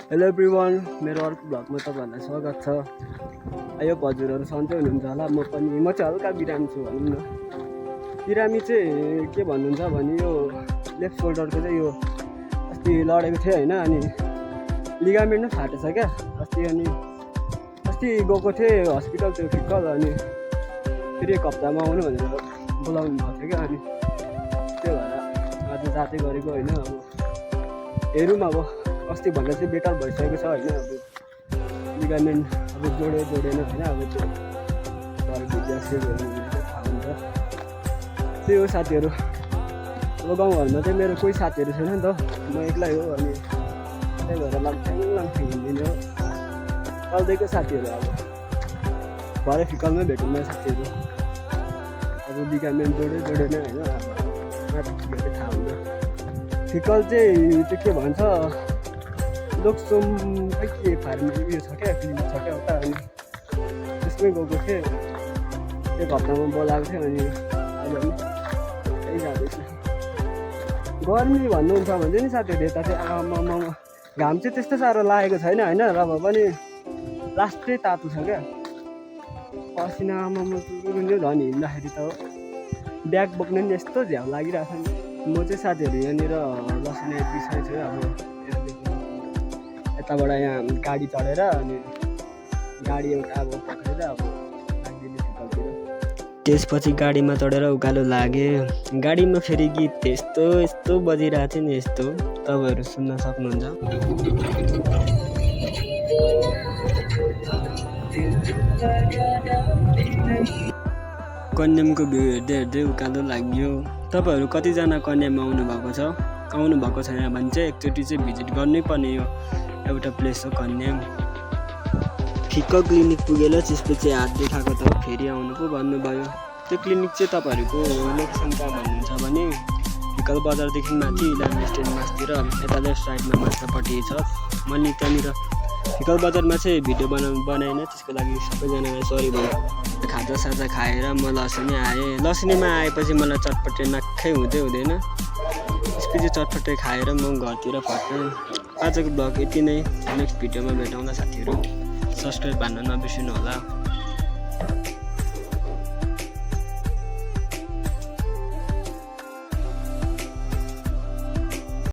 Hello everyone, मेरो अर्को भ्लगमा तपाईँहरूलाई स्वागत छ। यो हजुरहरू सन्चै हुनुहुन्छ होला। म चाहिँ हल्का बिरामी छु भनौँ न। बिरामी चाहिँ के भन्नुहुन्छ भने यो लेफ्ट सोल्डरको चाहिँ यो अस्ति लडेको थियो होइन, अनि लिगामेन्ट नै फाटेछ क्या अस्ति गएको थिएँ हस्पिटल त्यो फिक्कल, अनि फेरि एक हप्तामा आउनु भनेर बोलाउनु भएको थियो क्या, अनि त्यो भएर आज जाँदै गरेको होइन। अब हेरौँ अब अस्ति भन्दा चाहिँ बेटर भइसकेको छ होइन। अब लिगामेन्ट अब जोडेन होइन, अब त्यो भिडियोहरू थाहा हुन्छ। त्यही हो साथीहरू। अब गाउँघरमा चाहिँ मेरो कोही साथीहरू छैन नि त, म एक्लै हो, अनि त्यही भएर लाम्थ्याङ हिँड्दिनँ हो चल्दैको साथीहरू। अब भरे फिकलमै भेटौँ न साथीहरू। अब लिगामेन्ट जोडेन होइन, अब थाहा हुन्छ। फिकल चाहिँ त्यो के भन्छ लोकसोम खै के फार्म उयो छ क्या, क्लिनिक छ क्या उता, अनि त्यसमै गएको थिएँ। एक हप्तामा बोलाएको थियो, अनि आज पनि त्यही जाँदैछु। गर्मी भन्नुहुन्छ भने चाहिँ नि साथीहरू यता चाहिँ आमामा घाम चाहिँ त्यस्तो साह्रो लागेको छैन होइन, र भए पनि लास्टै तातो छ क्या। पसिना आमामा तुरुन्यो झन् हिँड्दाखेरि त ब्याग बोक्नु नि यस्तो झ्याउ लागिरहेको छ नि। म चाहिँ साथीहरू यहाँनिर लसिना आइपुगिसकेको छु। अब यताबाट यहाँ गाडी चढेर अनि गाडी एउटा अब पक्रेर अब लाग्दिने फिकलतिर। त्यसपछि गाडीमा चढेर उकालो लागेँ। गाडीमा फेरि गीत यस्तो बजिरहेको थियो नि, यस्तो तपाईँहरू सुन्न सक्नुहुन्छ। कन्यामको भ्यू हेर्दै उकालो लाग्यो। तपाईँहरू कतिजना कन्याममा आउनुभएको छैन भने चाहिँ एकचोटि चाहिँ भिजिट गर्नै पर्ने यो एउटा प्लेस हो कन्याम। फिक्क क्लिनिक पुगेर त्यसपछि हात देखाएको त फेरि आउनु पो भन्नुभयो। त्यो क्लिनिक चाहिँ तपाईँहरूको लोकेसन कहाँ भन्नुहुन्छ भने फिक्कल बजारदेखि माथि इलाम स्ट्यान्ड मासतिर यता लेफ्ट साइडमा माथिल्लोपट्टि छ। मैले त्यहाँनिर फिक्कल बजारमा चाहिँ भिडियो बनाएन, त्यसको लागि सबैजनालाई सरी भयो। खाजासाजा खाएर म लसिनीमा आएपछि मलाई चटपटे नाक्कै हुँदैन। त्यसपछि चटपटे खाएर म घरतिर फर्केँ। आजको ब्लग यति नै। नेक्स्ट भिडियोमा भेटौँला साथीहरू। सब्सक्राइब हान्न नबिर्सिनु होला।